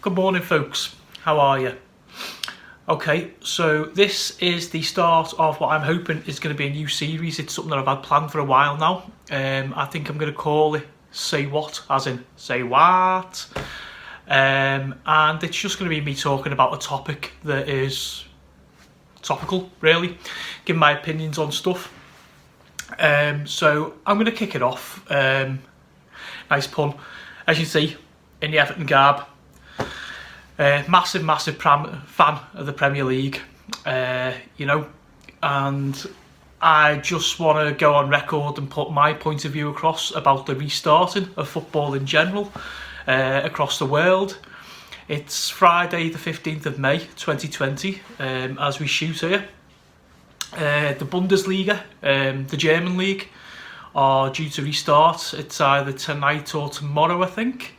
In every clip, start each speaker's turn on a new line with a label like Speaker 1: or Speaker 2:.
Speaker 1: Good morning, folks. How are you? Okay, so this is the start of what I'm hoping is going to be a new series. It's something that I've had planned for a while now. I think I'm going to call it Say What, as in Say What. And it's just going to be me talking about a topic that is topical, really, giving my opinions on stuff. So I'm going to kick it off. Nice pun. As you see, in the Everton garb. Massive fan of the Premier League, and I just want to go on record and put my point of view across about the restarting of football in general across the world. It's Friday the 15th of May 2020 as we shoot here. The Bundesliga, the German league, are due to restart. It's either tonight or tomorrow, I think.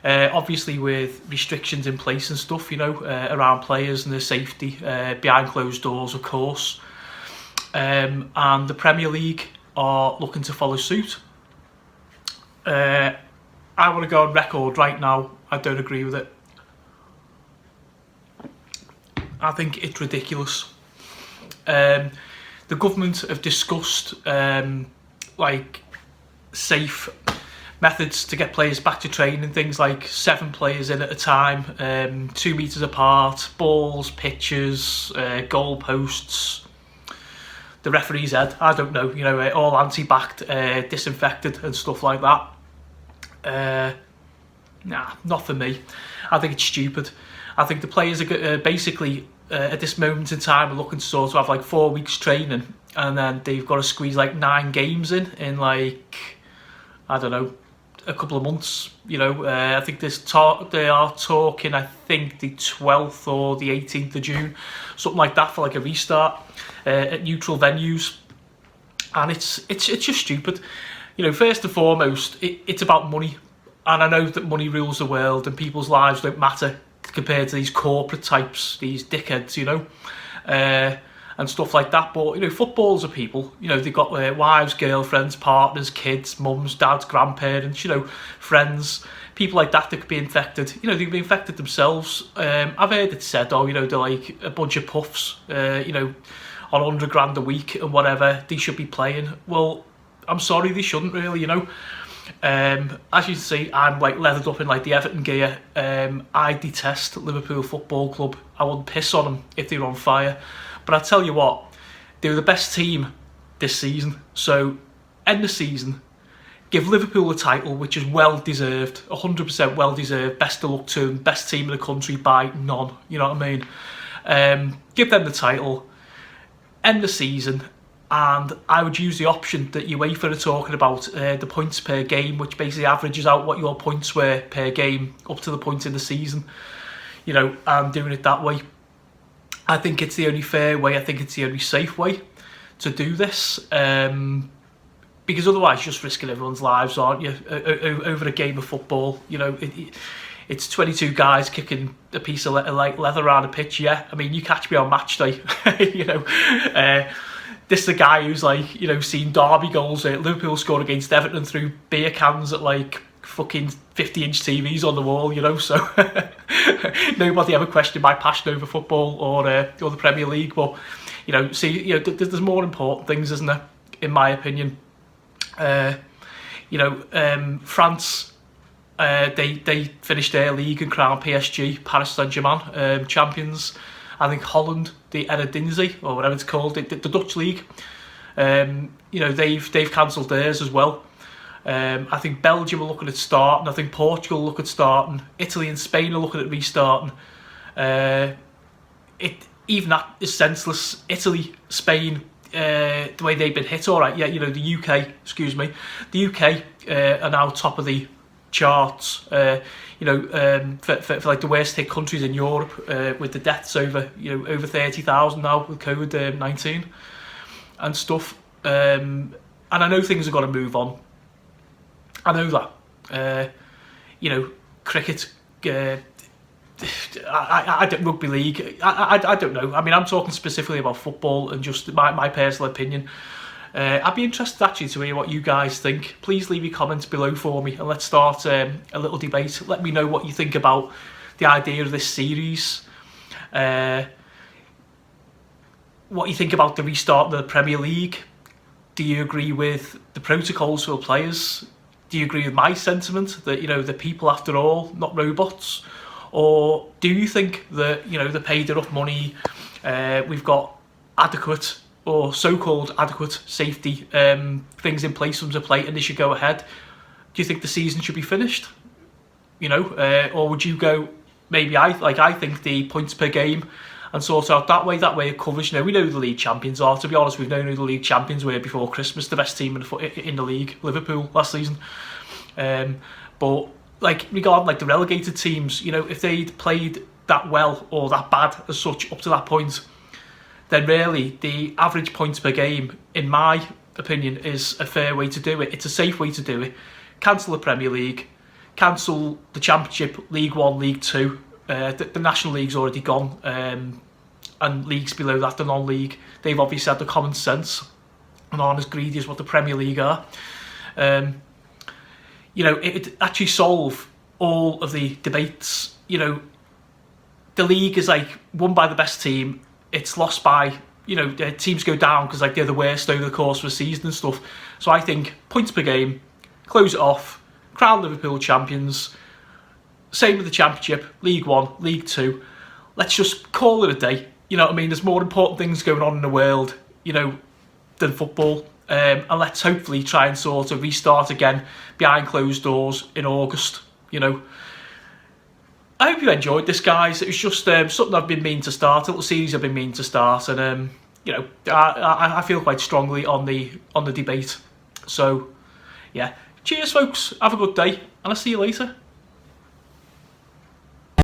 Speaker 1: Obviously with restrictions in place and stuff, around players and their safety, behind closed doors, of course. And the Premier League are looking to follow suit. I want to go on record right now, I don't agree with it. I think it's ridiculous. The government have discussed safe methods to get players back to training, things like 7 players in at a time, 2 metres apart, balls, pitches, goal posts, the referee's head, I don't know, all anti-backed, disinfected and stuff like that. Nah, not for me. I think it's stupid. I think the players are basically, at this moment in time, are looking to sort of have 4 weeks training, and then they've got to squeeze 9 games in I don't know, a couple of months. I think they are talking, I think the 12th or the 18th of June, something like that, for a restart at neutral venues. And it's just stupid. First and foremost, it's about money, and I know that money rules the world and people's lives don't matter compared to these corporate types, these dickheads, and stuff like that. But footballers are people. They've got wives, girlfriends, partners, kids, mums, dads, grandparents, friends, people like that could be infected. They could be infected themselves. I've heard it said, they're like a bunch of puffs, on 100 grand a week and whatever, they should be playing. Well, I'm sorry, they shouldn't really. As you can see, I'm leathered up in the Everton gear. I detest Liverpool Football Club. I wouldn't piss on them if they were on fire. But I tell you what, they were the best team this season. So, end the season, give Liverpool a title, which is well deserved, 100% well deserved. Best of luck to them, best team in the country by none. You know what I mean? Give them the title, end the season, and I would use the option that UEFA are talking about, the points per game, which basically averages out what your points were per game up to the point in the season. And doing it that way. I think it's the only fair way. I think it's the only safe way to do this, because otherwise you're just risking everyone's lives, aren't you, over a game of football? It's 22 guys kicking a piece of leather around a pitch. Yeah, I mean, you catch me on match day. This is the guy who's seen derby goals. Liverpool scored against Everton through beer cans at fucking 50-inch TVs on the wall, so nobody ever questioned my passion over football or the Premier League. But there's more important things, isn't there, in my opinion? France, they finished their league and crowned PSG, Paris Saint-Germain, champions. I think Holland, the Eredivisie, or whatever it's called, the Dutch league, they've cancelled theirs as well. I think Belgium are looking at starting. I think Portugal look at starting. Italy and Spain are looking at restarting. Even that is senseless. Italy, Spain, the way they've been hit, all right. Yeah, the UK. The UK are now top of the charts. For the worst hit countries in Europe, with the deaths over 30,000 now with COVID-19 and stuff. And I know things have got to move on. I know that. Cricket, I don't, rugby league, I don't know. I mean, I'm talking specifically about football and just my personal opinion. I'd be interested actually to hear what you guys think. Please leave your comments below for me and let's start a little debate. Let me know what you think about the idea of this series. What you think about the restart of the Premier League? Do you agree with the protocols for players? Do you agree with my sentiment that, you know, the people after all, not robots? Or do you think that, you know, they paid enough money, we've got adequate or so-called adequate safety things in place for them to play and they should go ahead? Do you think the season should be finished? You know, or would you go, maybe I think the points per game and sort out that way it covers, you know, we know who the league champions are. To be honest, we've known who the league champions were before Christmas, the best team in the league, Liverpool, last season. But, like, regarding, like, the relegated teams, you know, if they'd played that well or that bad as such up to that point, then really the average points per game, in my opinion, is a fair way to do it. It's a safe way to do it. Cancel the Premier League, cancel the Championship, League One, League Two. The National League's already gone, and leagues below that, the non-league, they've obviously had the common sense and aren't as greedy as what the Premier League are. You know, it actually solve all of the debates. You know, the league is like won by the best team. It's lost by, you know, teams go down because like they're the worst over the course of a season and stuff. So I think points per game, close it off, crown Liverpool champions. Same with the Championship, League One, League Two. Let's just call it a day. You know what I mean? There's more important things going on in the world, you know, than football. And let's hopefully try and sort of restart again behind closed doors in August, you know. I hope you enjoyed this, guys. It was just something I've been meaning to start, a little series I've been meaning to start. And, you know, I feel quite strongly on the debate. So, yeah. Cheers, folks. Have a good day. And I'll see you later.